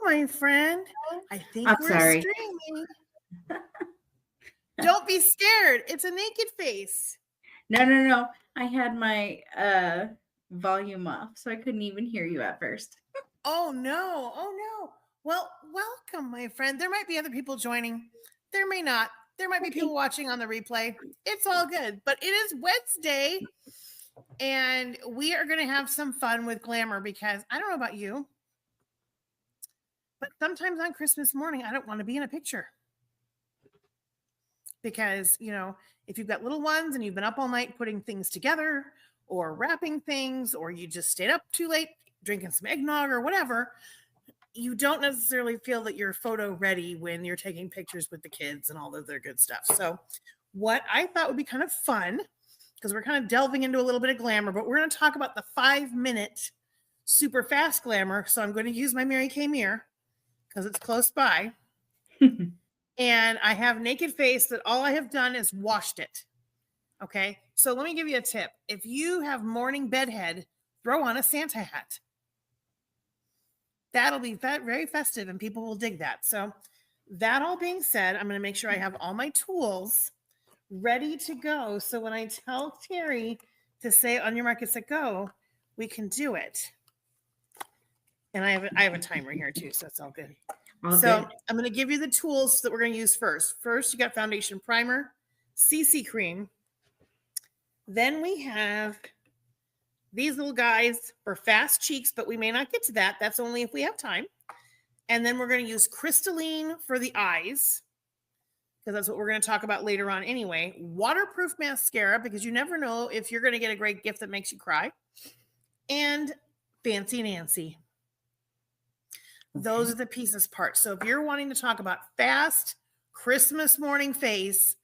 my friend. I think I'm we're sorry. streaming. Don't be scared. It's a naked face. No. I had my volume off, so I couldn't even hear you at first. Oh no. Well, welcome, my friend. There might be other people joining. There may not. There might be people watching on the replay. It's all good. But it is Wednesday, and we are going to have some fun with Glamour because I don't know about you, but sometimes on Christmas morning, I don't want to be in a picture. Because, if you've got little ones and you've been up all night putting things together or wrapping things, or you just stayed up too late drinking some eggnog or whatever, you don't necessarily feel that you're photo ready when you're taking pictures with the kids and all of their good stuff. So what I thought would be kind of fun, because we're kind of delving into a little bit of glamour, but we're going to talk about the 5-minute super fast glamour. So I'm going to use my Mary Kay mirror because it's close by. And I have naked face that all I have done is washed it. Okay. So let me give you a tip. If you have morning bedhead, throw on a Santa hat. That'll be very festive and people will dig that. So that all being said, I'm going to make sure I have all my tools ready to go. So when I tell Terry to say on your mark, get set, go, we can do it. And I have a timer here too, so it's all good. I'm going to give you the tools that we're going to use first. First, you got foundation primer, CC cream. Then we have these little guys for fast cheeks, but we may not get to that. That's only if we have time. And then we're going to use crystalline for the eyes, because that's what we're going to talk about later on anyway. Waterproof mascara, because you never know if you're going to get a great gift that makes you cry. And Fancy Nancy. Those are the pieces part. So if you're wanting to talk about fast Christmas morning face,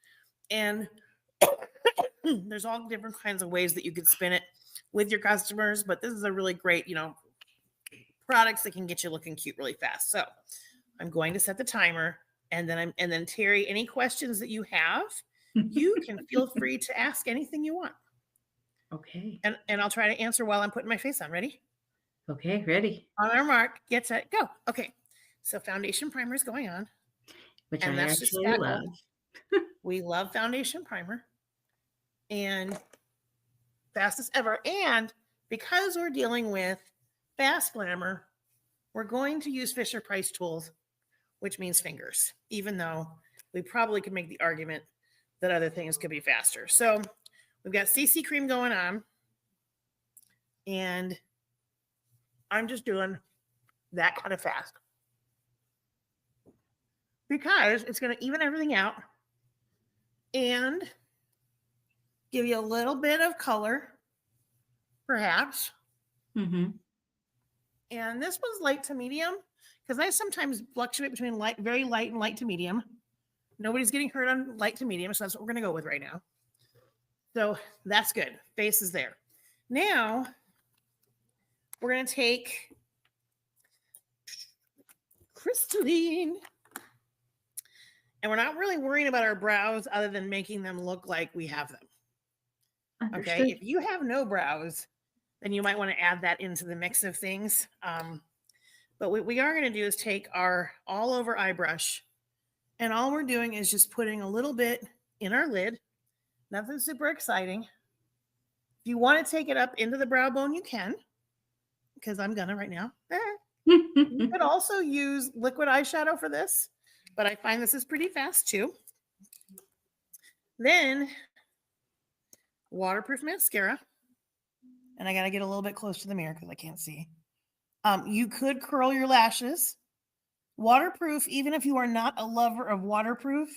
and there's all different kinds of ways that you could spin it with your customers, but this is a really great, products that can get you looking cute really fast. So I'm going to set the timer, and then Terry, any questions that you have, you can feel free to ask anything you want. Okay. And I'll try to answer while I'm putting my face on. Ready? Okay, ready. On our mark, get set, go. Okay. So foundation primer is going on. Which I actually love. We love foundation primer. And fastest ever. And because we're dealing with fast glamour, we're going to use Fisher Price tools, which means fingers, even though we probably could make the argument that other things could be faster. So we've got CC cream going on. And I'm just doing that kind of fast, because it's going to even everything out and give you a little bit of color, perhaps. Mm-hmm. And this one's light to medium, because I sometimes fluctuate between very light and light to medium. Nobody's getting hurt on light to medium, so that's what we're going to go with right now. So that's good. Face is there. Now, we're going to take crystalline. And we're not really worrying about our brows other than making them look like we have them. Understood. Okay. If you have no brows, then you might want to add that into the mix of things. But what we are going to do is take our all over eye brush, and all we're doing is just putting a little bit in our lid. Nothing super exciting. If you want to take it up into the brow bone, you can, because I'm gonna right now. You could also use liquid eyeshadow for this, but I find this is pretty fast too. Then waterproof mascara. And I got to get a little bit close to the mirror because I can't see. You could curl your lashes. Waterproof, even if you are not a lover of waterproof,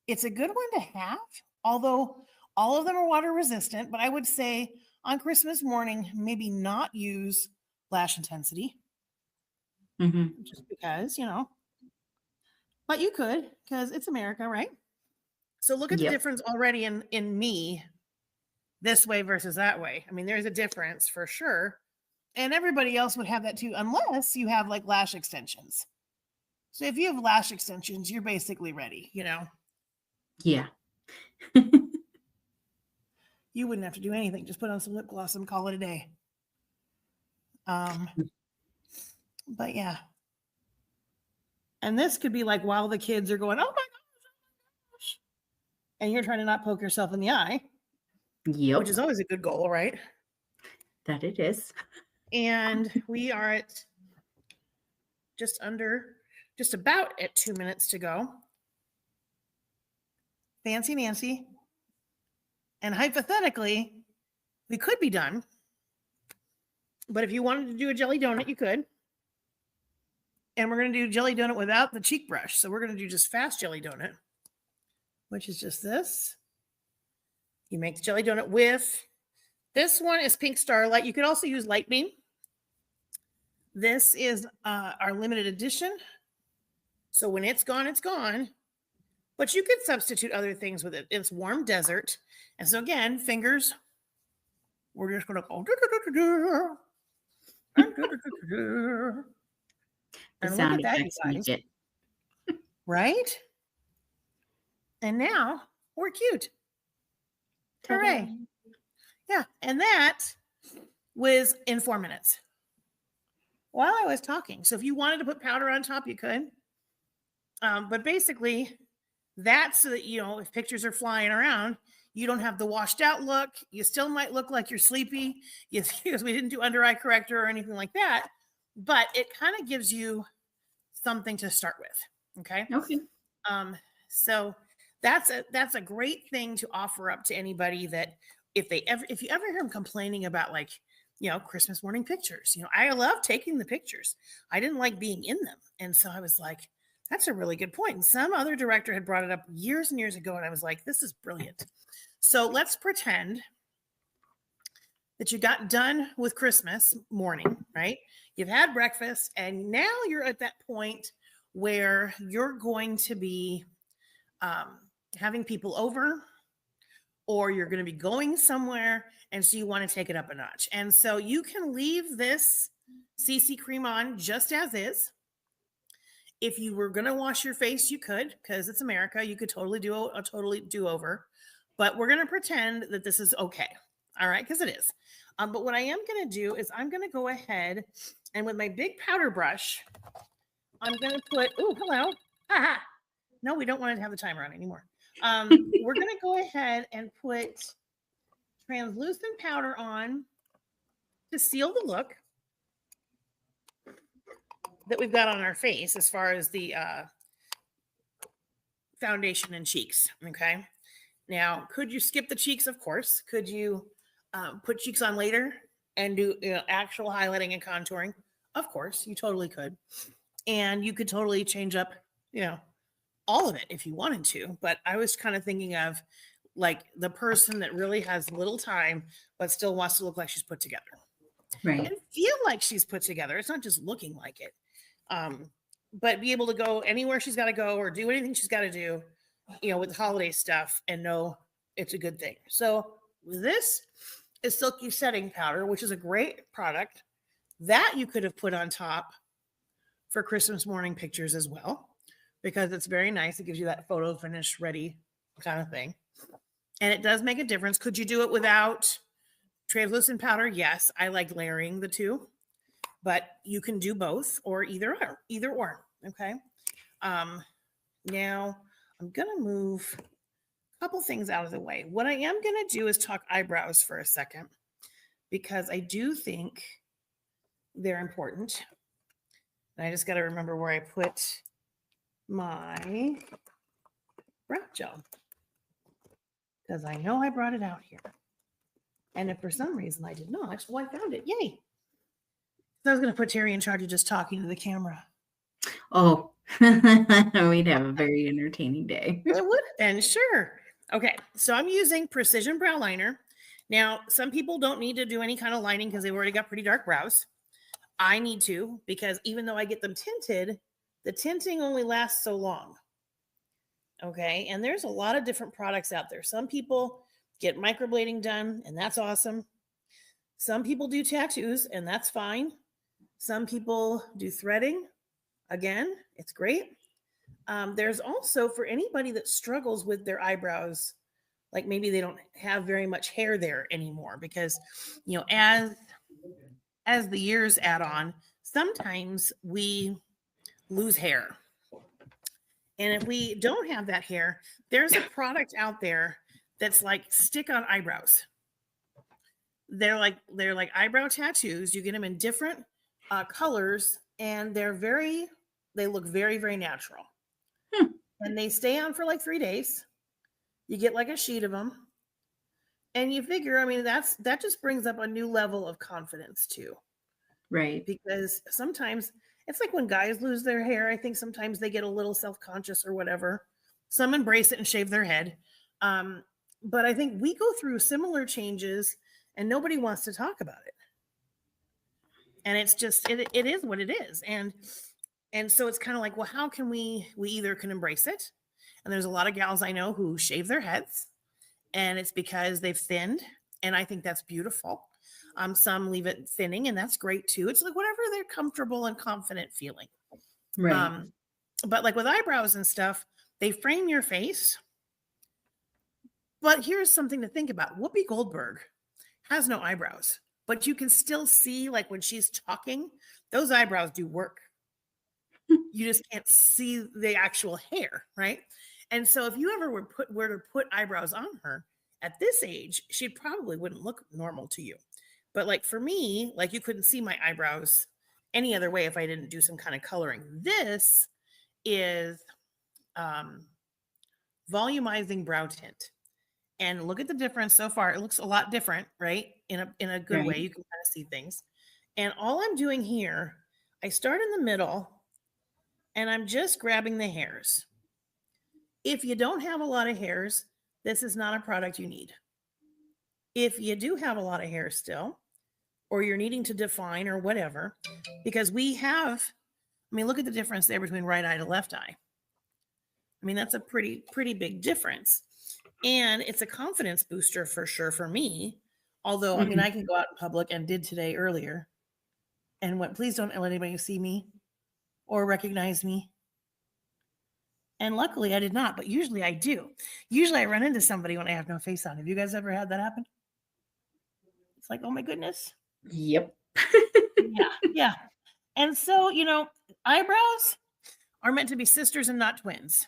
it's a good one to have, although all of them are water resistant. But I would say on Christmas morning, maybe not use lash intensity. Mm-hmm. Just because, but you could, because it's America, right? So look at the difference already in me this way versus that way. I mean, there's a difference for sure. And everybody else would have that too, unless you have like lash extensions. So if you have lash extensions, you're basically ready, Yeah. You wouldn't have to do anything. Just put on some lip gloss and call it a day. But yeah. And this could be like while the kids are going, oh my gosh, and you're trying to not poke yourself in the eye, which Yep, is always a good goal, right? that it is. And we are at just about at 2 minutes to go. Fancy Nancy. And hypothetically, we could be done. But if you wanted to do a jelly donut, you could. And we're going to do jelly donut without the cheek brush. So we're going to do just fast jelly donut, which is just this. You make the jelly donut with, this one is Pink Starlight. You could also use Light Beam. This is our limited edition. So when it's gone, it's gone. But you could substitute other things with it. It's Warm Desert. And so again, fingers, we're just going to go. The And look sound at that, you effects make guys. it. Right? And now we're cute. Hooray. Yeah. And that was in 4 minutes while I was talking. So if you wanted to put powder on top, you could. But basically, that's so that, you know, if pictures are flying around, you don't have the washed out look. You still might look like you're sleepy because we didn't do under eye corrector or anything like that. But it kind of gives you something to start with. Okay. Okay. So that's a great thing to offer up to anybody that if you ever hear them complaining about, like, you know, Christmas morning pictures, you know, I love taking the pictures. I didn't like being in them. And so I was like, that's a really good point. And some other director had brought it up years and years ago. And I was like, this is brilliant. So let's pretend that you got done with Christmas morning, right? You've had breakfast and now you're at that point where you're going to be having people over, or you're going to be going somewhere. And so you want to take it up a notch. And so you can leave this CC cream on just as is. If you were going to wash your face, you could, because it's America. You could totally do a totally do-over. But we're going to pretend that this is okay. All right, because it is. But what I am going to do is I'm going to go ahead and with my big powder brush, I'm going to put, oh, hello. Ha-ha. No, we don't want to have the timer on anymore. We're going to go ahead and put translucent powder on to seal the look that we've got on our face as far as the foundation and cheeks. Okay. Now, could you skip the cheeks? Of course. Could you put cheeks on later and do actual highlighting and contouring? Of course, you totally could. And you could totally change up, all of it if you wanted to. But I was kind of thinking of like the person that really has little time, but still wants to look like she's put together. Right. And feel like she's put together. It's not just looking like it. But be able to go anywhere she's got to go or do anything she's got to do, with the holiday stuff and know it's a good thing. So this is Silky Setting Powder, which is a great product that you could have put on top for Christmas morning pictures as well, because it's very nice. It gives you that photo finish ready kind of thing. And it does make a difference. Could you do it without translucent powder? Yes, I like layering the two, but you can do both or either or. Okay. Now I'm going to move a couple things out of the way. What I am going to do is talk eyebrows for a second, because I do think they're important. And I just got to remember where I put my brow gel, because I know I brought it out here. And if for some reason I did not, well, I found it. Yay. So I was going to put Terry in charge of just talking to the camera. Oh, we'd have a very entertaining day. It would have been, sure. Okay, so I'm using Precision Brow Liner. Now, some people don't need to do any kind of lining because they've already got pretty dark brows. I need to, because even though I get them tinted, the tinting only lasts so long. Okay, and there's a lot of different products out there. Some people get microblading done, and that's awesome. Some people do tattoos, and that's fine. Some people do threading. Again, it's great. There's also, for anybody that struggles with their eyebrows, like maybe they don't have very much hair there anymore, because, as the years add on, sometimes we lose hair. And if we don't have that hair, there's a product out there that's like stick on eyebrows. They're like eyebrow tattoos. You get them in different colors, and they look very, very natural. Hmm. And they stay on for like 3 days. You get like a sheet of them, and you figure, I mean, that just brings up a new level of confidence too. Right. Because sometimes it's like when guys lose their hair, I think sometimes they get a little self-conscious or whatever. Some embrace it and shave their head. Um, but I think we go through similar changes and nobody wants to talk about it. And it's just it is what it is. And so it's kind of like, well, how can we either can embrace it? And there's a lot of gals I know who shave their heads, and it's because they've thinned, and I think that's beautiful. Some leave it thinning, and that's great too. It's like whatever they're comfortable and confident feeling. Right. Um, but like with eyebrows and stuff, they frame your face. But here's something to think about: Whoopi Goldberg has no eyebrows, but you can still see, like when she's talking, those eyebrows do work. You just can't see the actual hair, right? And so if you ever were to put eyebrows on her at this age, she probably wouldn't look normal to you. But like for me, like you couldn't see my eyebrows any other way if I didn't do some kind of coloring. This is um, volumizing brow tint. And look at the difference so far. It looks a lot different, right? In a good way. Right. You can kind of see things. And all I'm doing here, I start in the middle and I'm just grabbing the hairs. If you don't have a lot of hairs, this is not a product you need. If you do have a lot of hair still, or you're needing to define or whatever, because I mean, look at the difference there between right eye to left eye. I mean, that's a pretty big difference. And it's a confidence booster for sure for me. Although, I mean, Mhm. I can go out in public and did today earlier and went, please don't let anybody see me or recognize me. And luckily I did not, but usually I do. Usually I run into somebody when I have no face on. Have you guys ever had that happen? It's like, oh my goodness. Yep. Yeah. Yeah. And so, eyebrows are meant to be sisters and not twins.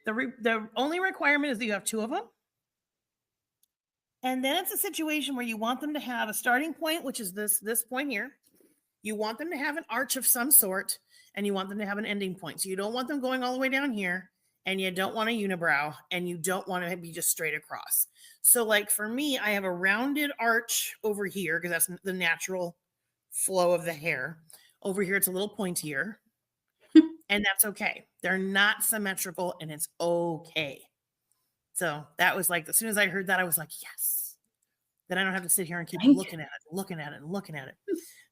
The only requirement is that you have two of them. And then it's a situation where you want them to have a starting point, which is this point here. You want them to have an arch of some sort, and you want them to have an ending point. So you don't want them going all the way down here, and you don't want a unibrow, and you don't want to be just straight across. So like for me, I have a rounded arch over here because that's the natural flow of the hair. Over here, it's a little pointier, and that's okay. They're not symmetrical, and it's okay. So that was like, as soon as I heard that, I was like, yes. Then I don't have to sit here and keep Thank looking at it, looking at it, and looking at it.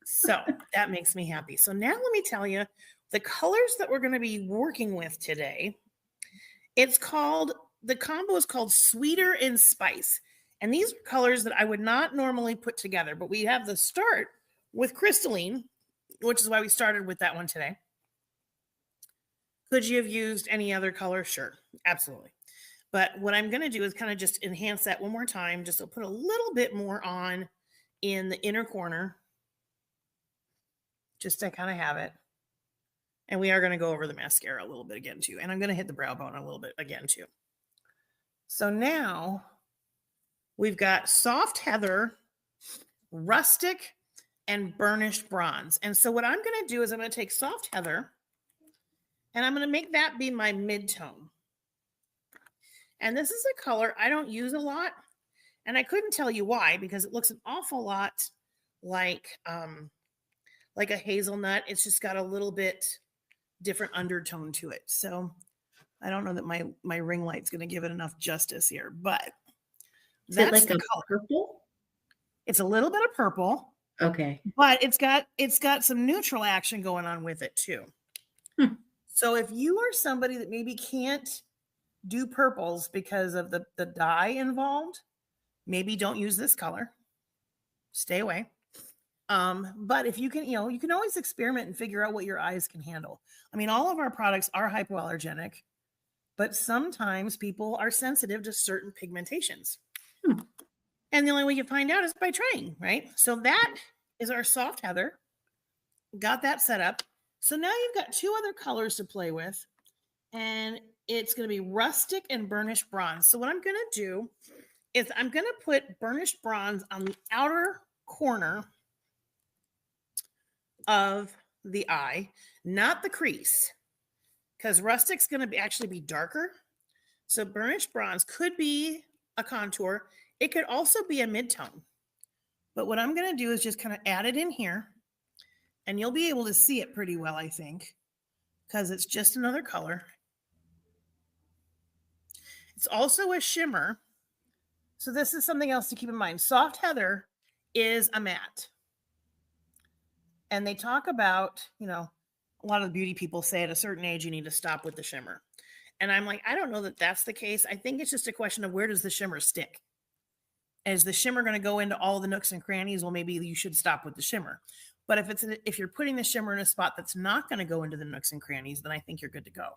So that makes me happy. So now let me tell you the colors that we're going to be working with today. The combo is called Sweeter and Spice. And these are colors that I would not normally put together, but we have the start with crystalline, which is why we started with that one today. Could you have used any other color? Sure, absolutely. But what I'm going to do is kind of just enhance that one more time, just to put a little bit more on in the inner corner, just to kind of have it. And we are going to go over the mascara a little bit again too. And I'm going to hit the brow bone a little bit again too. So now we've got soft heather, rustic, and burnished bronze. And so what I'm going to do is I'm going to take soft heather and I'm going to make that be my mid-tone. And this is a color I don't use a lot. And I couldn't tell you why, because it looks an awful lot like a hazelnut. It's just got a little bit different undertone to it. So I don't know that my ring light's going to give it enough justice here, but Is it that's like the a color. purple? It's a little bit of purple, Okay. but it's got some neutral action going on with it too. Hmm. So if you are somebody that maybe can't do purples because of the dye involved, maybe don't use this color. Stay away. But if you can, you can always experiment and figure out what your eyes can handle. I mean, all of our products are hypoallergenic, but sometimes people are sensitive to certain pigmentations. Hmm. And the only way you find out is by trying, right? So that is our soft heather. Got that set up. So now you've got two other colors to play with. and it's going to be rustic and burnished bronze. So what I'm going to do is I'm going to put burnished bronze on the outer corner of the eye, not the crease, because rustic's going to actually be darker. So burnished bronze could be a contour. It could also be a mid-tone. But what I'm going to do is just kind of add it in here, and you'll be able to see it pretty well, I think, because it's just another color. It's also a shimmer. So this is something else to keep in mind. Soft heather is a matte. And they talk about, a lot of the beauty people say at a certain age, you need to stop with the shimmer. And I'm like, I don't know that that's the case. I think it's just a question of where does the shimmer stick? Is the shimmer going to go into all the nooks and crannies? Well, maybe you should stop with the shimmer. But if you're putting the shimmer in a spot that's not going to go into the nooks and crannies, then I think you're good to go.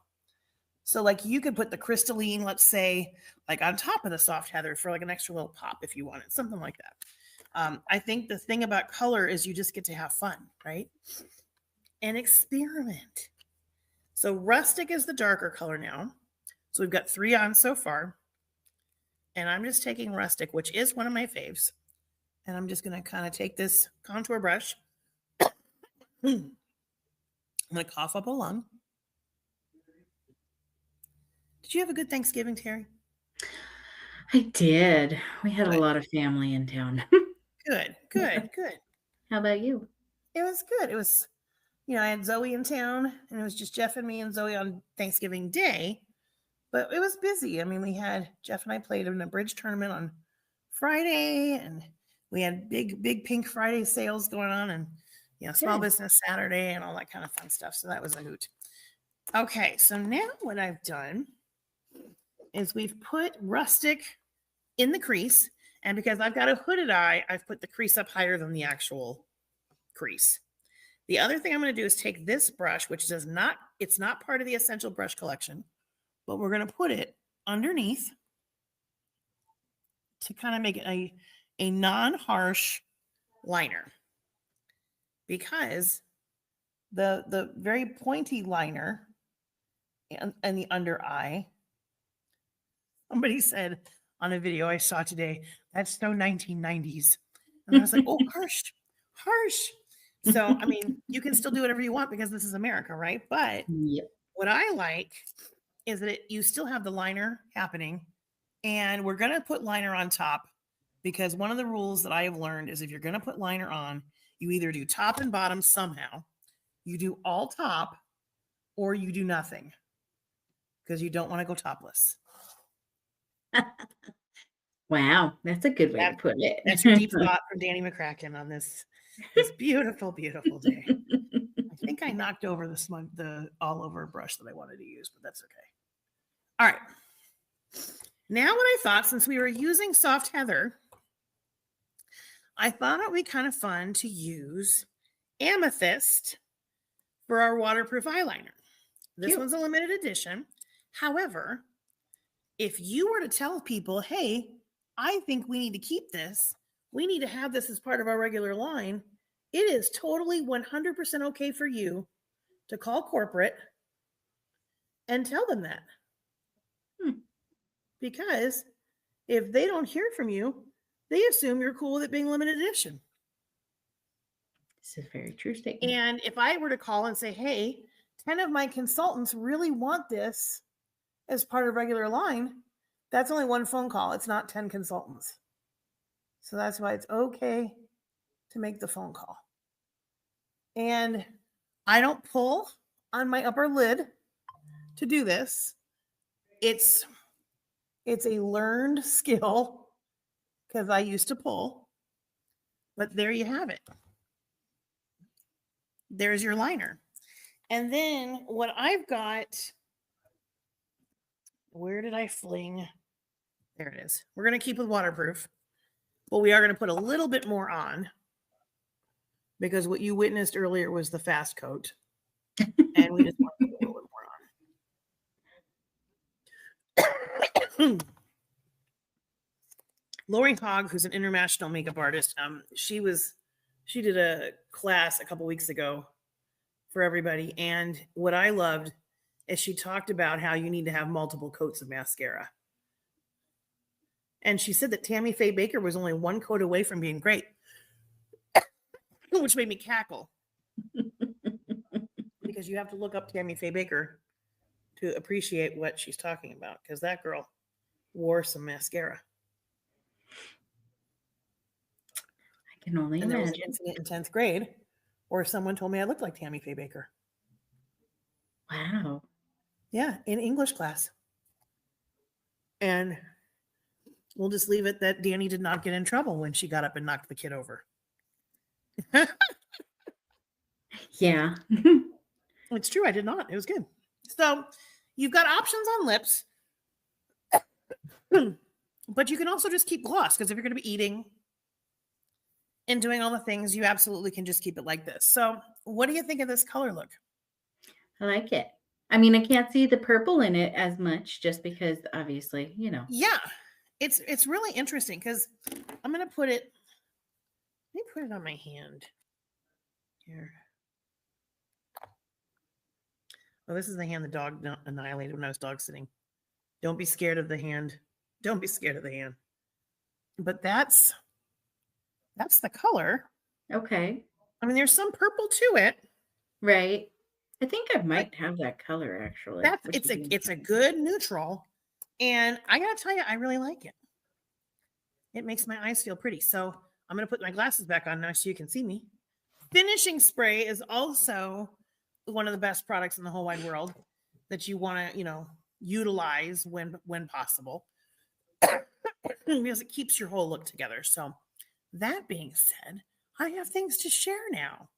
So like you could put the crystalline, let's say, like on top of the soft heather for like an extra little pop if you wanted, something like that. I think the thing about color is you just get to have fun, right? And experiment. So rustic is the darker color now. So we've got 3 on so far. And I'm just taking rustic, which is one of my faves. And I'm just going to kind of take this contour brush. I'm going to cough up a lung. Did you have a good Thanksgiving, Terry? I did. We had Good. a lot of family in town. Good. How about you? It was good. It was, I had Zoe in town, and it was just Jeff and me and Zoe on Thanksgiving Day. But it was busy. I mean, we had Jeff and I played in a bridge tournament on Friday, and we had big Pink Friday sales going on, and Small Business Saturday and all that kind of fun stuff. So that was a hoot. Okay, so now what I've done is we've put rustic in the crease, and because I've got a hooded eye, I've put the crease up higher than the actual crease. The other thing I'm going to do is take this brush, which it's not part of the Essential Brush Collection, but we're going to put it underneath to kind of make it a non-harsh liner, because the very pointy liner and the under eye, somebody said on a video I saw today, that's so 1990s. And I was like, oh, harsh. So, I mean, you can still do whatever you want because this is America, right? But what I like is that you still have the liner happening, and we're going to put liner on top, because one of the rules that I have learned is if you're going to put liner on, you either do top and bottom somehow, you do all top, or you do nothing, because you don't want to go topless. Wow, that's a good way to put it. That's your deep thought from Danny McCracken on this beautiful, beautiful day. I think I knocked over the all over brush that I wanted to use, but that's okay. All right. Now what I thought, since we were using soft heather, I thought it would be kind of fun to use amethyst for our waterproof eyeliner. This one's a limited edition. However, if you were to tell people, hey, I think we need to keep this, we need to have this as part of our regular line, it is totally 100% okay for you to call corporate and tell them that. Because if they don't hear from you, they assume you're cool with it being limited edition. This is very true statement. And if I were to call and say, hey, 10 of my consultants really want this as part of regular line, that's only one phone call. It's not 10 consultants. So that's why it's okay to make the phone call. And I don't pull on my upper lid to do this. It's a learned skill because I used to pull. But there you have it. There's your liner. And then what I've got, where did I fling? There it is. We're going to keep it waterproof, but we are going to put a little bit more on, because what you witnessed earlier was the fast coat. And we just want to put a little bit more on. Lori Hogg, who's an international makeup artist, she did a class a couple weeks ago for everybody. And what I loved is she talked about how you need to have multiple coats of mascara. And she said that Tammy Faye Baker was only one coat away from being great, which made me cackle because you have to look up Tammy Faye Baker to appreciate what she's talking about, because that girl wore some mascara. I can only And there was an imagine. incident in 10th grade where someone told me I looked like Tammy Faye Baker. Wow. Yeah, in English class. And we'll just leave it that Danny did not get in trouble when she got up and knocked the kid over. Yeah. It's true, I did not. It was good. So you've got options on lips, but you can also just keep gloss, because if you're going to be eating and doing all the things, you absolutely can just keep it like this. So what do you think of this color look? I like it. I mean, I can't see the purple in it as much just because obviously, Yeah, it's really interesting because I'm going to put it, let me put it on my hand here. Oh, this is the hand the dog annihilated when I was dog sitting. Don't be scared of the hand. Don't be scared of the hand. But that's the color. Okay. I mean, there's some purple to it. Right. I think I but might have that color actually. That's which is it's a interesting. good neutral, and I gotta tell you, I really like it. It makes my eyes feel pretty. So I'm gonna put my glasses back on now so you can see me. Finishing spray is also one of the best products in the whole wide world that you want to, utilize when possible, because it keeps your whole look together. So that being said, I have things to share now.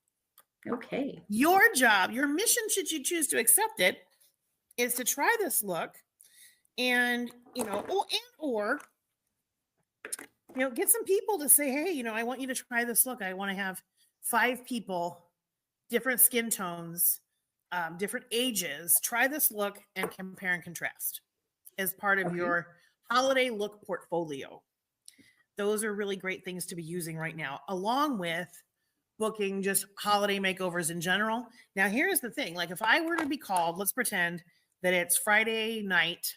Okay. Your job, your mission, should you choose to accept it, is to try this look and, or get some people to say, hey, I want you to try this look. I want to have 5 people, different skin tones, different ages, try this look and compare and contrast as part of Okay. your holiday look portfolio. Those are really great things to be using right now, along with booking just holiday makeovers in general. Now, here's the thing. Like, if I were to be called, let's pretend that it's Friday night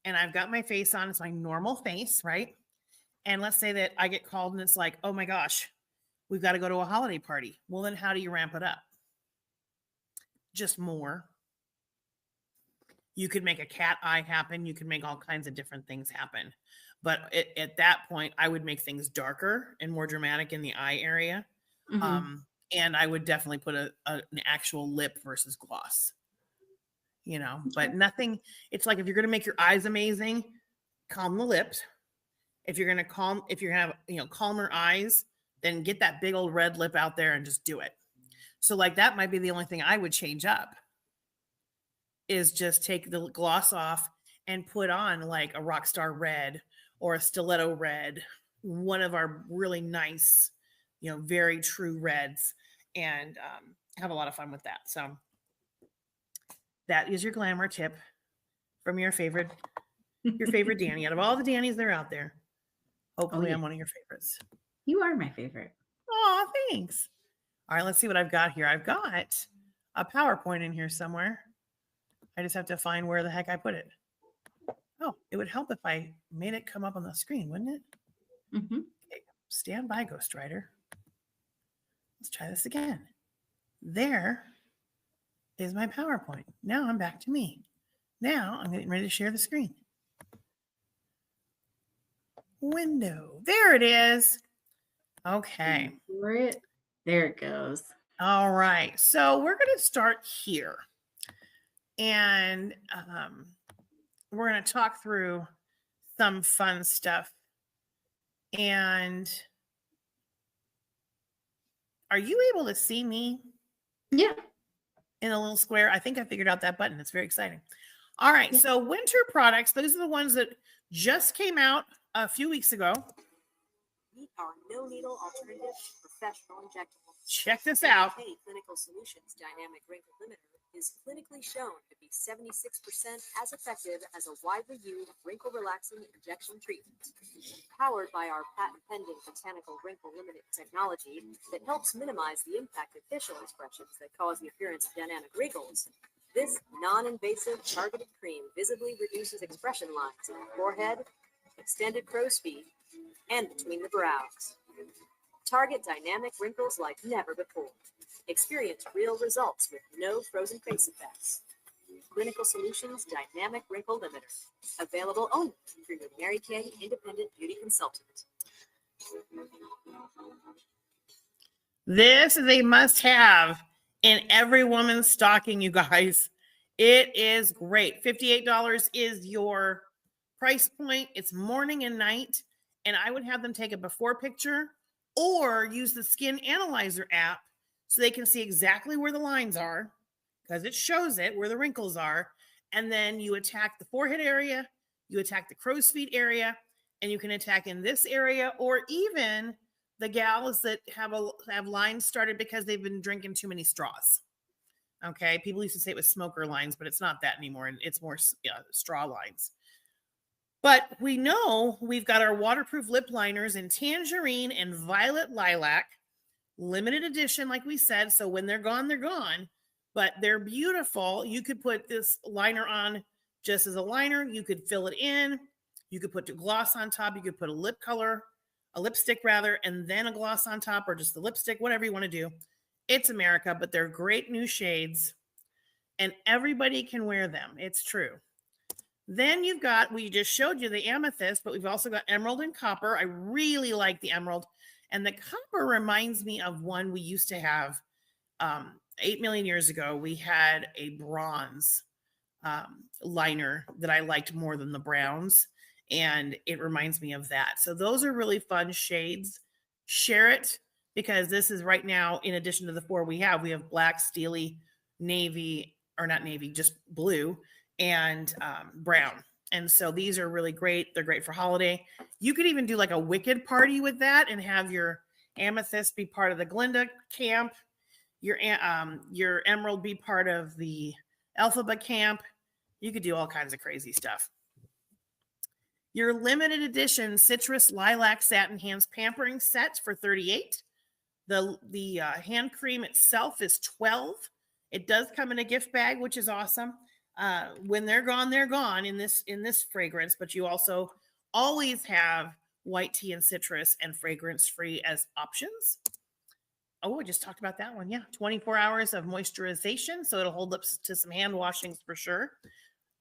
and I've got my face on, it's my normal face, right? And let's say that I get called and it's like, oh my gosh, we've got to go to a holiday party. Well, then how do you ramp it up? Just more. You could make a cat eye happen. You could make all kinds of different things happen. But at that point, I would make things darker and more dramatic in the eye area. Mhm. And I would definitely put an actual lip versus gloss, but nothing. It's like, if you're going to make your eyes amazing, calm the lips. If you're going to have, calmer eyes, then get that big old red lip out there and just do it. So like, that might be the only thing I would change up, is just take the gloss off and put on like a Rockstar red or a stiletto red, one of our really nice, very true reds, and have a lot of fun with that. So that is your glamour tip from your favorite Danny. Out of all the Dannies that are out there, hopefully yeah. I'm one of your favorites. You are my favorite. Oh, thanks. All right, let's see what I've got here. I've got a PowerPoint in here somewhere. I just have to find where the heck I put it. Oh, it would help if I made it come up on the screen, wouldn't it? Mhm. Okay, stand by, Ghost Rider. Let's try this again. There is my PowerPoint. Now I'm back to me. Now I'm getting ready to share the screen. Window. There it is. Okay. For it. There it goes. All right. So we're going to start here. And we're going to talk through some fun stuff. And are you able to see me? Yeah. In a little square? I think I figured out that button. It's very exciting. All right. Yeah. So winter products, those are the ones that just came out a few weeks ago. Meet our no-needle alternative to professional injectables. Check this out. Clinical Solutions Dynamic Wrinkle Limiter is clinically shown to be 76% as effective as a widely used wrinkle-relaxing injection treatment. Powered by our patent-pending botanical wrinkle limiting technology that helps minimize the impact of facial expressions that cause the appearance of dynamic wrinkles, This non-invasive targeted cream visibly reduces expression lines in the forehead, extended crow's feet, and between the brows. Target dynamic wrinkles like never before. Experience real results with no frozen face effects. Clinical Solutions Dynamic Wrinkle Limiter. Available only through your Mary Kay Independent Beauty Consultant. This is a must-have in every woman's stocking, you guys. It is great. $58 is your price point. It's morning and night, and I would have them take a before picture or use the Skin Analyzer app so they can see exactly where the lines are, because it shows it where the wrinkles are. And then you attack the forehead area, you attack the crow's feet area, and you can attack in this area, or even the gals that have lines started because they've been drinking too many straws. Okay, people used to say it was smoker lines, but it's not that anymore. It's more straw lines. But we know we've got our waterproof lip liners in tangerine and violet lilac, limited edition, like we said. So when they're gone, they're gone. But they're beautiful. You could put this liner on just as a liner. You could fill it in. You could put a gloss on top. You could put a lipstick rather, and then a gloss on top, or just the lipstick, whatever you want to do. It's America, but they're great new shades, and everybody can wear them. It's true. Then you've got, we just showed you the amethyst, but we've also got emerald and copper. I really like the emerald, and the copper reminds me of one we used to have 8 million years ago. We had a bronze liner that I liked more than the browns, and it reminds me of that. So those are really fun shades. Share it, because this is right now, in addition to the four we have black, steely, navy, or not navy, just blue, and brown. And so these are really great. They're great for holiday. You could even do like a wicked party with that and have your amethyst be part of the Glinda camp, your emerald be part of the Elphaba camp. You could do all kinds of crazy stuff. Your limited edition citrus lilac satin hands pampering set for $38. The hand cream itself is $12. It does come in a gift bag, which is awesome. When they're gone in this fragrance, but you also always have white tea and citrus and fragrance free as options. Oh, I just talked about that one. Yeah. 24 hours of moisturization. So it'll hold up to some hand washings for sure.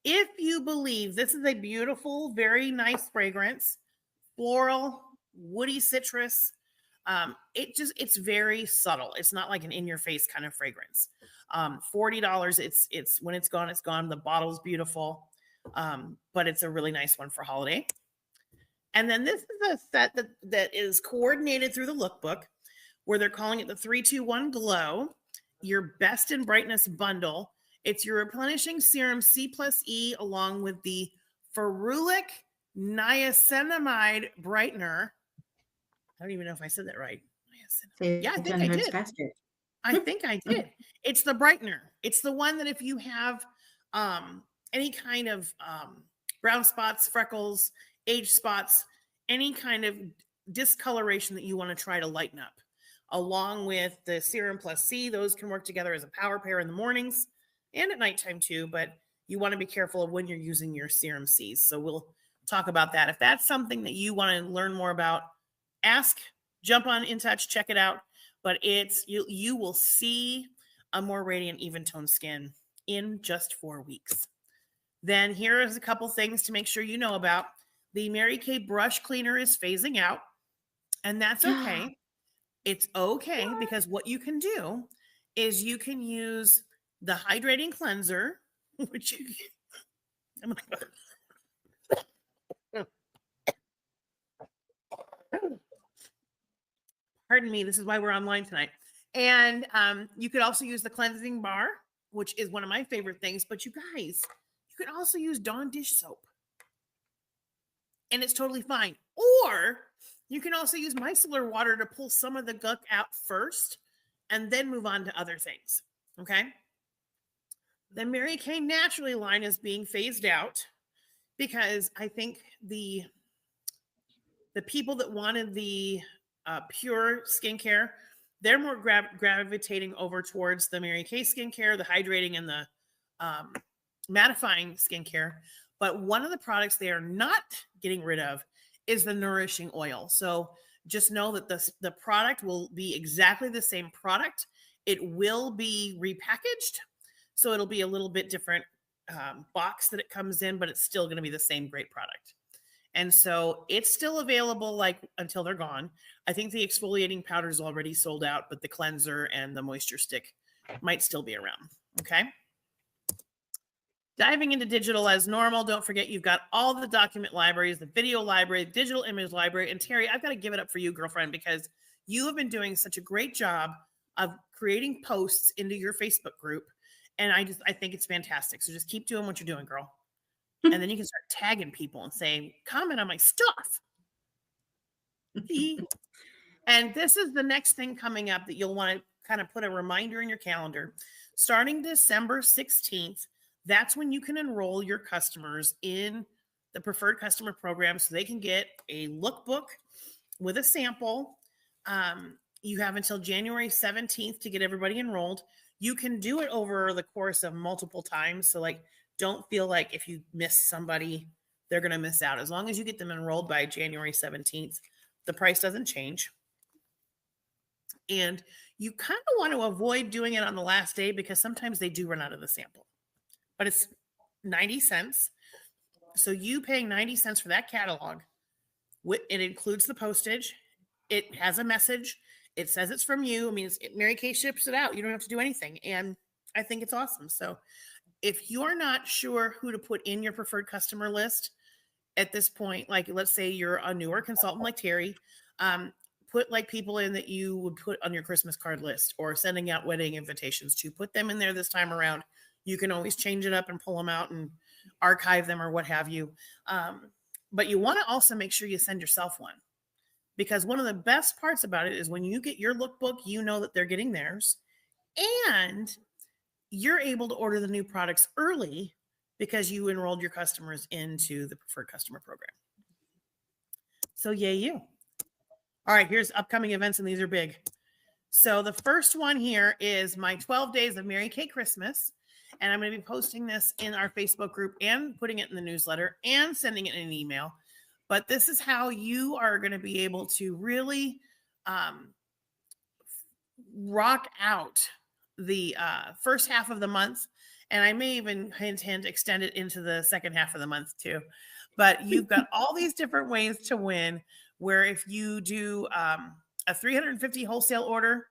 If you believe, this is a beautiful, very nice fragrance, floral, woody citrus. It's very subtle. It's not like an in-your-face kind of fragrance. $40. It's when it's gone, it's gone. The bottle's beautiful, but it's a really nice one for holiday. And then this is a set that is coordinated through the lookbook, where they're calling it the 3-2-1 Glow, your best in brightness bundle. It's your replenishing serum C+E along with the ferulic niacinamide brightener. I don't even know if I said that right. Yeah, I think I did. Faster. I think I did. It's the brightener. It's the one that if you have any kind of brown spots, freckles, age spots, any kind of discoloration that you want to try to lighten up, along with the Serum Plus C, those can work together as a power pair in the mornings and at nighttime too, but you want to be careful of when you're using your Serum Cs. So we'll talk about that. If that's something that you want to learn more about, ask, jump on In Touch, check it out. But you will see a more radiant, even toned skin in just 4 weeks. Then here is a couple things to make sure you know about. The Mary Kay brush cleaner is phasing out, and that's okay. It's okay, because what you can do is you can use the hydrating cleanser, which you I'm gonna pardon me, this is why we're online tonight. And you could also use the cleansing bar, which is one of my favorite things. But you guys, you can also use Dawn dish soap, and it's totally fine. Or you can also use micellar water to pull some of the gunk out first and then move on to other things. Okay. The Mary Kay Naturally line is being phased out because I think the people that wanted the pure skincare, they're more gravitating over towards the Mary Kay skincare, the hydrating and the mattifying skincare. But one of the products they are not getting rid of is the nourishing oil. So just know that the product will be exactly the same product. It will be repackaged. So it'll be a little bit different box that it comes in, but it's still going to be the same great product. And so it's still available like until they're gone. I think the exfoliating powder is already sold out, but the cleanser and the moisture stick might still be around. Okay. Diving into digital as normal. Don't forget, you've got all the document libraries, the video library, digital image library. And Terry, I've got to give it up for you, girlfriend, because you have been doing such a great job of creating posts into your Facebook group. And I think it's fantastic. So just keep doing what you're doing, girl. And then you can start tagging people and saying, comment on my stuff. And this is the next thing coming up that you'll want to kind of put a reminder in your calendar. Starting December 16th, that's when you can enroll your customers in the preferred customer program so they can get a lookbook with a sample. You have until January 17th to get everybody enrolled. You can do it over the course of multiple times. So like, don't feel like if you miss somebody, they're going to miss out. As long as you get them enrolled by January 17th, the price doesn't change. And you kind of want to avoid doing it on the last day because sometimes they do run out of the sample. But it's 90 cents. So you paying 90 cents for that catalog, it includes the postage. It has a message. It says it's from you. I mean, Mary Kay ships it out. You don't have to do anything. And I think it's awesome. So if you're not sure who to put in your preferred customer list at this point, like let's say you're a newer consultant like Terry, put like people in that you would put on your Christmas card list or sending out wedding invitations to. Put them in there this time around. You can always change it up and pull them out and archive them or what have you. But you want to also make sure you send yourself one, because one of the best parts about it is when you get your lookbook, you know that they're getting theirs and you're able to order the new products early because you enrolled your customers into the preferred customer program. So yay you. All right, here's upcoming events, and these are big. So the first one here is my 12 days of Mary Kay Christmas. And I'm going to be posting this in our Facebook group and putting it in the newsletter and sending it in an email. But this is how you are going to be able to really rock out the first half of the month. And I may even intend to extend it into the second half of the month too. But you've got all these different ways to win, where if you do a 350 wholesale order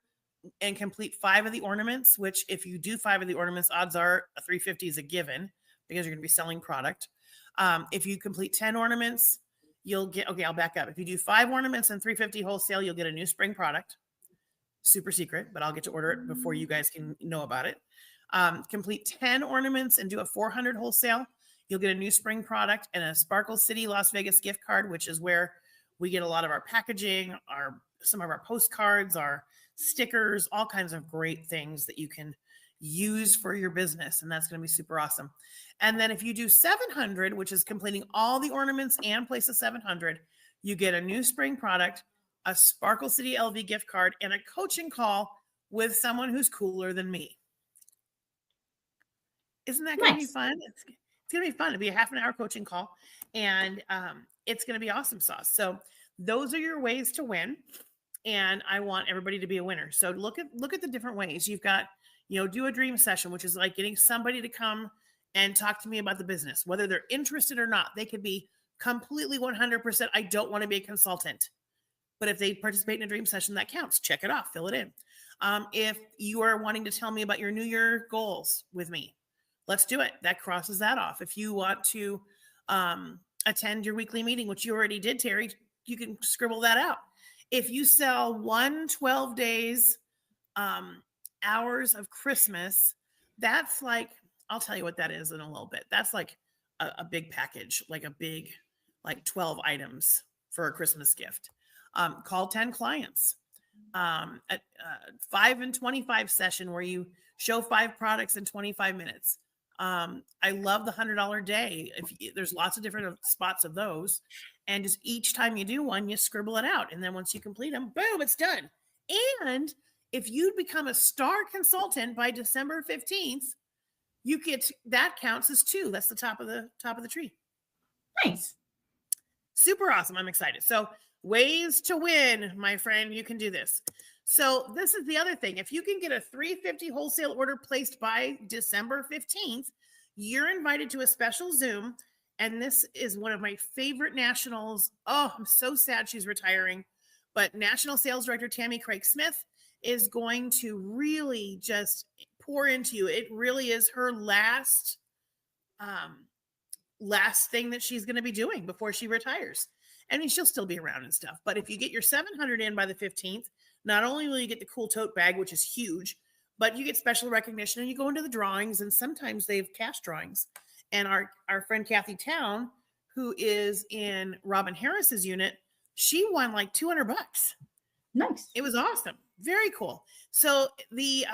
and complete 5 of the ornaments, which if you do 5 of the ornaments, odds are a 350 is a given because you're going to be selling product. If you complete 10 ornaments, you'll get, okay, I'll back up. If you do 5 ornaments and 350 wholesale, you'll get a new spring product. Super secret, but I'll get to order it before you guys can know about it. Complete 10 ornaments and do a 400 wholesale, you'll get a new spring product and a Sparkle City Las Vegas gift card, which is where we get a lot of our packaging, some of our postcards, our stickers, all kinds of great things that you can use for your business. And that's going to be super awesome. And then if you do 700, which is completing all the ornaments and place of 700, you get a new spring product, a Sparkle City LV gift card, and a coaching call with someone who's cooler than me. Isn't that going to be fun? It's going to be fun. It'll be a half an hour coaching call, and it's going to be awesome sauce. So those are your ways to win. And I want everybody to be a winner. So look at the different ways. You've got, do a dream session, which is like getting somebody to come and talk to me about the business, whether they're interested or not. They could be completely 100%. I don't want to be a consultant, but if they participate in a dream session, that counts. Check it off, fill it in. If you are wanting to tell me about your New Year goals with me, let's do it. That crosses that off. If you want to attend your weekly meeting, which you already did, Terry, you can scribble that out. If you sell 12 days, hours of Christmas, that's like, I'll tell you what that is in a little bit. That's like a big package, like 12 items for a Christmas gift. Call 10 clients. A 5 and 25 session where you show 5 products in 25 minutes. I love the $100 day. There's lots of different spots of those. And just each time you do one, you scribble it out. And then once you complete them, boom, it's done. And if you become a star consultant by December 15th, you get that counts as 2. That's the top of the tree. Nice. Super awesome. I'm excited. So ways to win, my friend. You can do this. So this is the other thing. If you can get a 350 wholesale order placed by December 15th, you're invited to a special Zoom. And this is one of my favorite nationals. Oh, I'm so sad she's retiring. But National Sales Director Tammy Craig Smith is going to really just pour into you. It really is her last thing that she's going to be doing before she retires. I mean, she'll still be around and stuff. But if you get your 700 in by the 15th, not only will you get the cool tote bag, which is huge, but you get special recognition and you go into the drawings, and sometimes they have cash drawings. And our friend Kathy Town, who is in Robin Harris's unit, she won like $200. Nice. It was awesome. Very cool. So the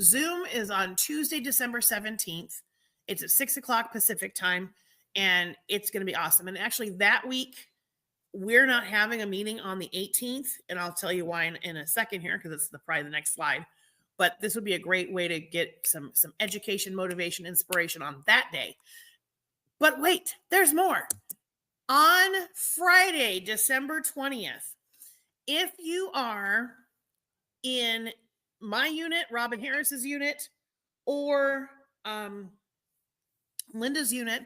Zoom is on Tuesday, December 17th. It's at 6:00 Pacific time, and it's going to be awesome. And actually that week, we're not having a meeting on the 18th, and I'll tell you why in a second here, because it's probably the next slide. But this would be a great way to get some education, motivation, inspiration on that day. But wait, there's more. On Friday, December 20th, if you are in my unit, Robin Harris's unit, or Linda's unit,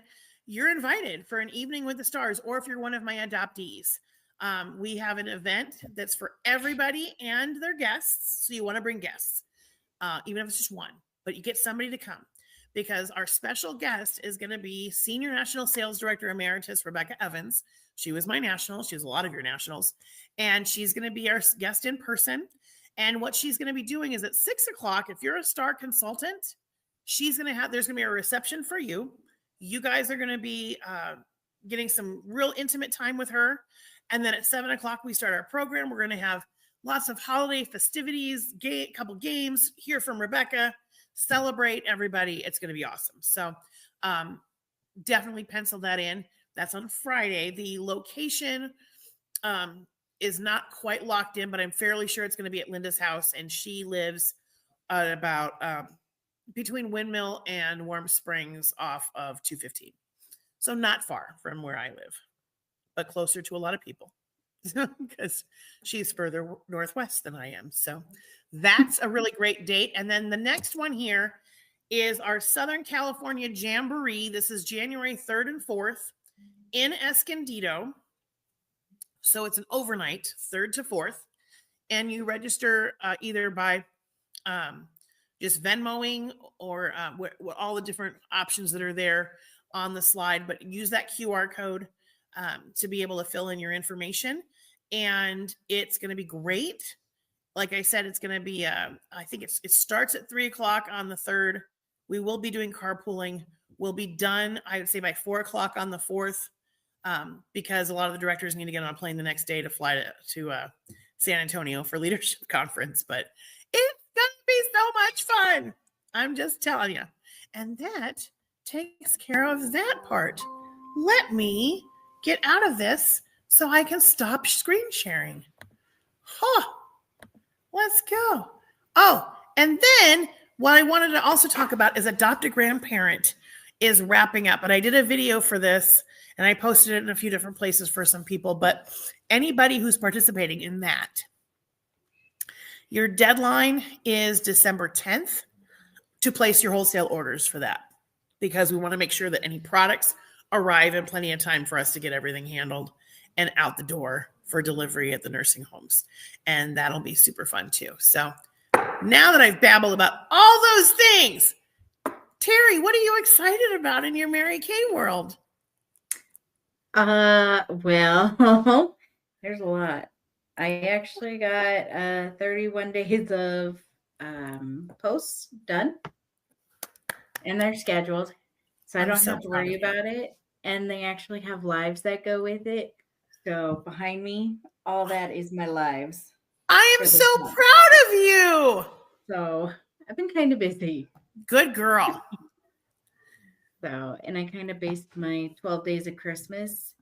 you're invited for an evening with the stars, or if you're one of my adoptees. We have an event that's for everybody and their guests. So you want to bring guests, even if it's just one, but you get somebody to come, because our special guest is going to be Senior National Sales Director Emeritus Rebecca Evans. She was my national. She was a lot of your nationals. And she's going to be our guest in person. And what she's going to be doing is at 6:00, if you're a star consultant, there's going to be a reception for you. You guys are going to be getting some real intimate time with her. And then at 7:00, we start our program. We're going to have lots of holiday festivities, couple games, hear from Rebecca, celebrate everybody. It's going to be awesome. So definitely pencil that in. That's on Friday. The location is not quite locked in, but I'm fairly sure it's going to be at Linda's house. And she lives at about between Windmill and Warm Springs off of 215. So not far from where I live, but closer to a lot of people because she's further northwest than I am. So that's a really great date. And then the next one here is our Southern California Jamboree. This is January 3rd and 4th in Escondido. So it's an overnight, 3rd to 4th. And you register either by just Venmoing or all the different options that are there on the slide, but use that QR code to be able to fill in your information. And it's going to be great. Like I said, it's going to be, I think it starts at 3:00 on the 3rd. We will be doing carpooling. We'll be done, I would say, by 4:00 on the 4th, because a lot of the directors need to get on a plane the next day to fly to San Antonio for leadership conference. But it's going to be so much fun. I'm just telling you. And that takes care of that part. Let me get out of this so I can stop screen sharing. Let's go. Oh, and then what I wanted to also talk about is Adopt a Grandparent is wrapping up. And I did a video for this, and I posted it in a few different places for some people. But anybody who's participating in that, your deadline is December 10th to place your wholesale orders for that, because we want to make sure that any products arrive in plenty of time for us to get everything handled and out the door for delivery at the nursing homes. And that'll be super fun too. So now that I've babbled about all those things, Terry, what are you excited about in your Mary Kay world? Well, there's a lot. I actually got 31 days of posts done, and they're scheduled, so I don't have to worry about it. And they actually have lives that go with it. So behind me, all that is my lives. I am so proud of you. So I've been kind of busy. Good girl. So, and I kind of based my 12 days of Christmas,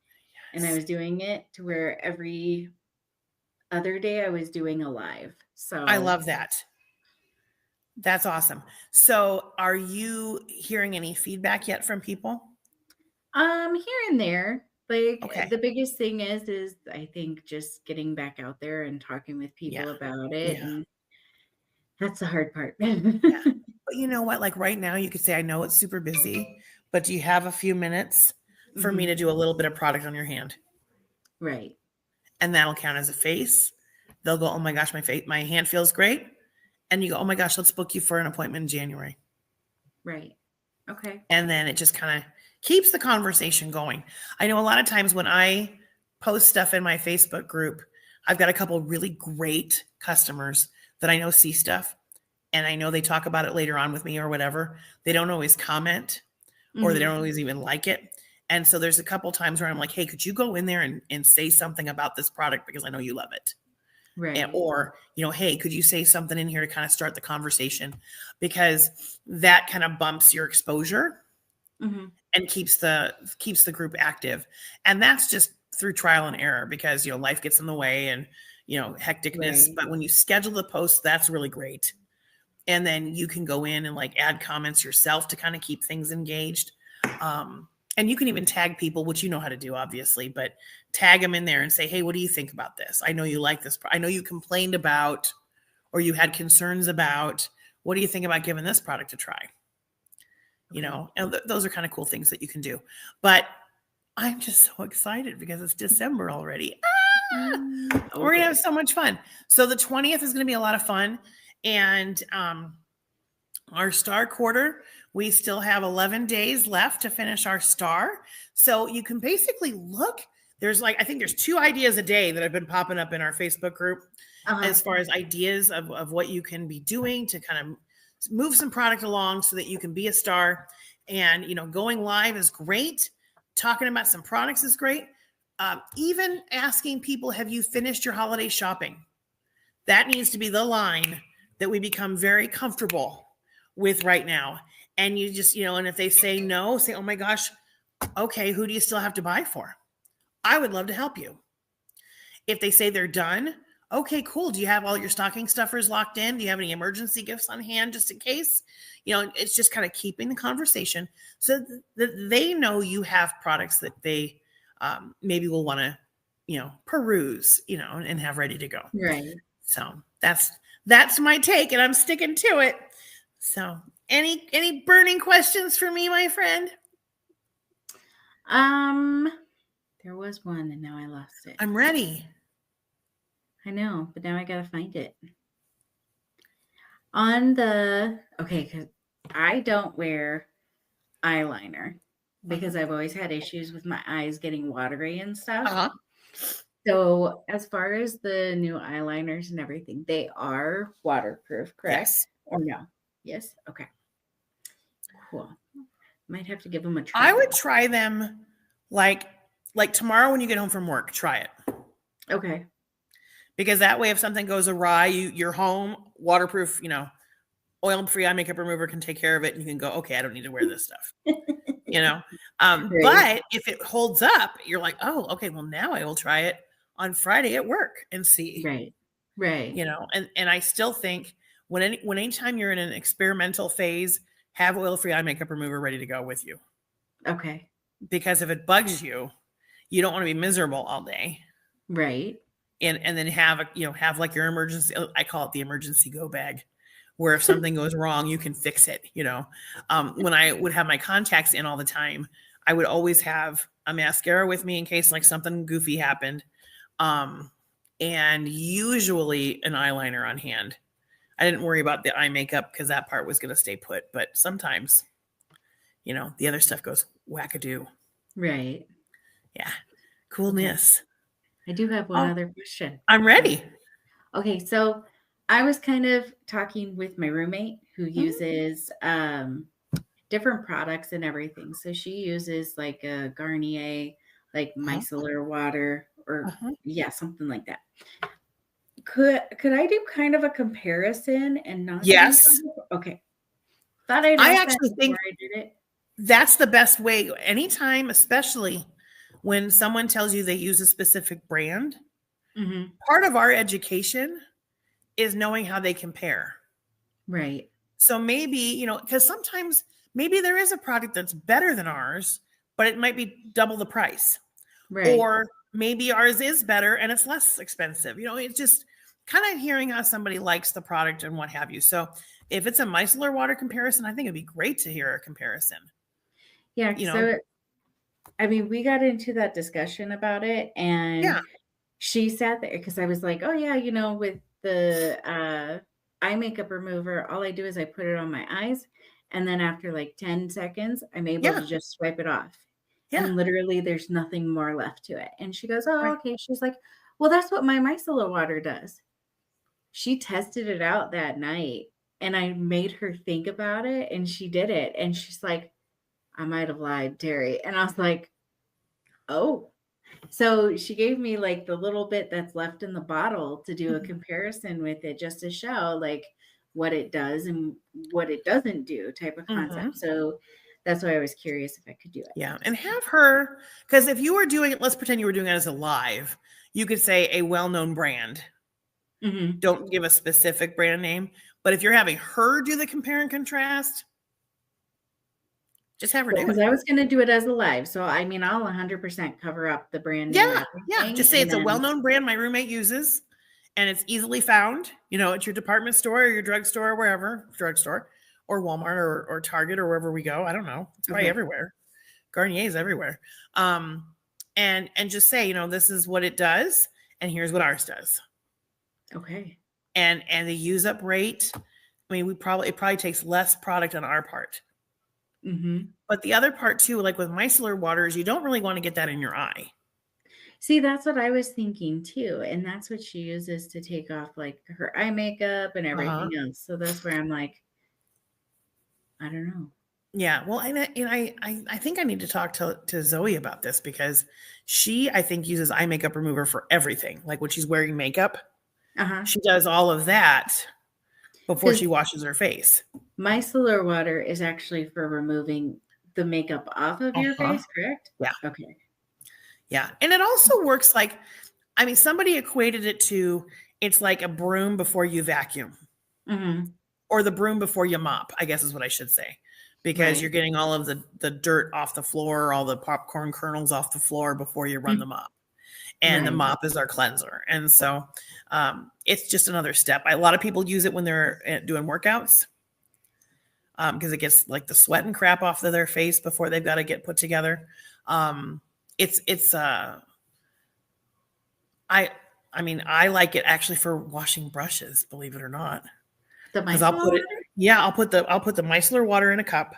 and I was doing it to where every other day I was doing a live. So I love that. That's awesome. So are you hearing any feedback yet from people? Here and there. Like Okay. the biggest thing is I think just getting back out there and talking with Yeah. people about it, Yeah. and that's the hard part. Yeah. But you know what? Like right now, you could say, I know it's super busy, but do you have a few minutes for me Mhm. to do a little bit of product on your hand? Right. And that'll count as a face. They'll go, oh my gosh, my hand feels great. And you go, oh my gosh, let's book you for an appointment in January. Right. Okay. And then it just kind of keeps the conversation going. I know a lot of times when I post stuff in my Facebook group, I've got a couple really great customers that I know see stuff and I know they talk about it later on with me or whatever. They don't always comment or they Mhm. don't always even like it. And so there's a couple times where I'm like, hey, could you go in there and say something about this product because I know you love it? Right. Or, hey, could you say something in here to kind of start the conversation? Because that kind of bumps your exposure Mhm. and keeps the group active. And that's just through trial and error because, life gets in the way and, hecticness. Right. But when you schedule the post, that's really great. And then you can go in and like add comments yourself to kind of keep things engaged. And you can even tag people, which you know how to do, obviously, but tag them in there and say, hey, what do you think about this? I know you like this. I know you complained about, or you had concerns about, what do you think about giving this product a try? Okay. And those are kind of cool things that you can do. But I'm just so excited because it's December already. We're going to have Okay. so much fun. So the 20th is going to be a lot of fun. And our star quarter, we still have 11 days left to finish our star. So you can basically look. I think there's 2 ideas a day that have been popping up in our Facebook group as far as ideas of what you can be doing to kind of move some product along so that you can be a star. And, going live is great. Talking about some products is great. Even asking people, have you finished your holiday shopping? That needs to be the line that we become very comfortable with right now. And you just, and if they say no, say, oh my gosh, okay, who do you still have to buy for? I would love to help you. If they say they're done, okay, cool. Do you have all your stocking stuffers locked in? Do you have any emergency gifts on hand just in case? It's just kind of keeping the conversation so that they know you have products that they maybe will want to, peruse, and have ready to go. Right. So that's my take, and I'm sticking to it. So any burning questions for me, my friend? There was one and now I lost it. I'm ready. I know, but now I gotta find it. Because I don't wear eyeliner because I've always had issues with my eyes getting watery and stuff. Uh-huh. So as far as the new eyeliners and everything, they are waterproof, correct? Yes. Or no? Yes? Okay. Cool. Might have to give them a try. I would try them like tomorrow when you get home from work, try it. Okay. Because that way, if something goes awry, you're home, waterproof, oil-free eye makeup remover can take care of it. And you can go, okay, I don't need to wear this stuff, Right. But if it holds up, you're like, oh, okay, well now I will try it on Friday at work and see, Right. Right. And I still think anytime you're in an experimental phase, have oil-free eye makeup remover ready to go with you. Okay. Because if it bugs you, you don't want to be miserable all day. Right. And then have like your emergency, I call it the emergency go bag, where if something goes wrong, you can fix it. When I would have my contacts in all the time, I would always have a mascara with me in case like something goofy happened. And usually an eyeliner on hand. I didn't worry about the eye makeup because that part was going to stay put. But sometimes, the other stuff goes wackadoo. Right. Yeah. Coolness. I do have one other question. I'm ready. Okay. So I was kind of talking with my roommate who uses different products and everything. So she uses like a Garnier, like micellar water or something like that. Could I do kind of a comparison and not? Yes. Okay. Thought I'd I actually think I did it. That's the best way. Anytime, especially when someone tells you they use a specific brand, part of our education is knowing how they compare. Right. So maybe, because sometimes maybe there is a product that's better than ours, but it might be double the price. Right. Or maybe ours is better and it's less expensive. It's just kind of hearing how somebody likes the product and what have you. So if it's a micellar water comparison, I think it'd be great to hear a comparison. Yeah. So, I mean, we got into that discussion about it, and she sat there because I was like, oh, yeah, with the eye makeup remover, all I do is I put it on my eyes. And then after like 10 seconds, I'm able to just swipe it off. Yeah. And literally there's nothing more left to it. And she goes, oh, Right. okay. She's like, well, that's what my micellar water does. She tested it out that night, and I made her think about it, and she did it. And she's like, I might have lied, Terry. And I was like, oh. So she gave me like the little bit that's left in the bottle to do a comparison with it, just to show like what it does and what it doesn't do type of concept. So that's why I was curious if I could do it. Yeah. And have her, because if you were doing it, let's pretend you were doing it as a live, you could say a well-known brand. Don't give a specific brand name. But if you're having her do the compare and contrast, just have her do it. Because I was going to do it as a live. So, I mean, I'll 100% cover up the brand name. Yeah. Just say it's a well-known brand my roommate uses, and it's easily found, at your department store or your drugstore or wherever, drugstore or Walmart or Target or wherever we go. I don't know. It's probably everywhere. Garnier's everywhere. And just say, this is what it does, and here's what ours does. Okay. And the use up rate, I mean, it probably takes less product on our part. But the other part too, like with micellar waters, you don't really want to get that in your eye. See, that's what I was thinking too. And that's what she uses to take off like her eye makeup and everything else. So that's where I'm like, I don't know. Yeah. Well, I think I need to talk to Zoe about this, because she, I think, uses eye makeup remover for everything. Like when she's wearing makeup, she does all of that before she washes her face. Micellar water is actually for removing the makeup off of your face, correct? Yeah. Okay. Yeah. And it also works like, I mean, somebody equated it to, it's like a broom before you vacuum, or the broom before you mop, I guess is what I should say, because you're getting all of the dirt off the floor, all the popcorn kernels off the floor before you run the mop. And the mop is our cleanser. And so it's just another step. A lot of people use it when they're doing workouts, because it gets like the sweat and crap off of their face before they've got to get put together. I mean, I like it actually for washing brushes, believe it or not. Because I'll put I'll put the micellar water in a cup,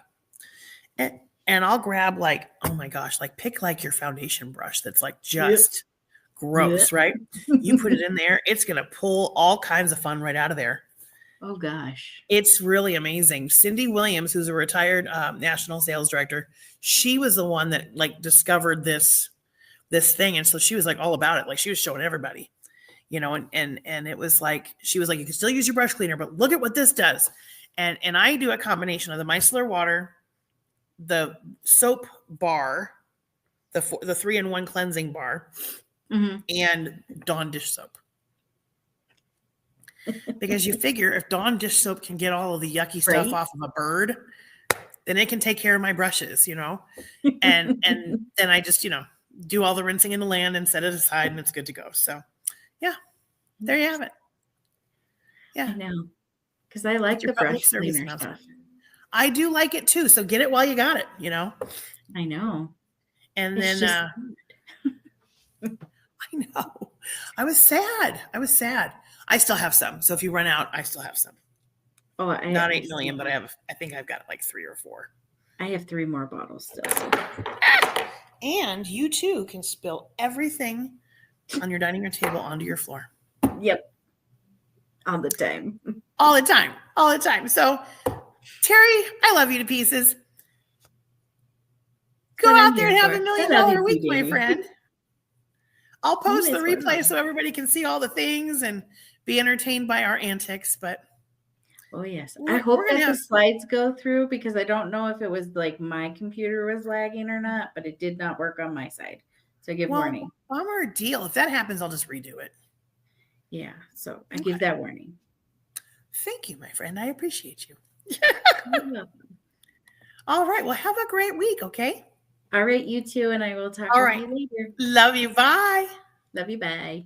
and I'll grab like, oh my gosh, like pick like your foundation brush that's like just gross, right? You put it in there, it's gonna pull all kinds of fun right out of there. Oh gosh, it's really amazing. Cindy Williams, who's a retired national sales director, she was the one that like discovered this thing, and so she was like all about it. Like she was showing everybody, and it was like, she was like, you can still use your brush cleaner, but look at what this does. And I do a combination of the micellar water, the soap bar, the 3-in-1 cleansing bar, and Dawn dish soap. Because you figure if Dawn dish soap can get all of the yucky stuff off of a bird, then it can take care of my brushes, and then I just, do all the rinsing in the land and set it aside, and it's good to go. So yeah, there you have it. Yeah. I know. Because I like the brush cleaner stuff. I do like it too. So get it while you got it, I know. And it's then I know. I was sad. I still have some. So if you run out, I still have some. Oh, not 8 million, but I think I've got like 3 or 4. I have 3 more bottles still. And you too can spill everything on your dining room table onto your floor. Yep. All the time. All the time. So Terry, I love you to pieces. Go out there and have $1 million week, my friend. I'll post the replay so everybody can see all the things and be entertained by our antics. But oh yes, I hope that the slides go through, because I don't know if it was like my computer was lagging or not, but it did not work on my side. So give warning. Bummer deal. If that happens, I'll just redo it. Yeah, so I give that warning. Thank you, my friend. I appreciate you. All right. Well, have a great week. Okay. All right, you too, and I will talk All with right. you later. Love you. Bye. Love you. Bye.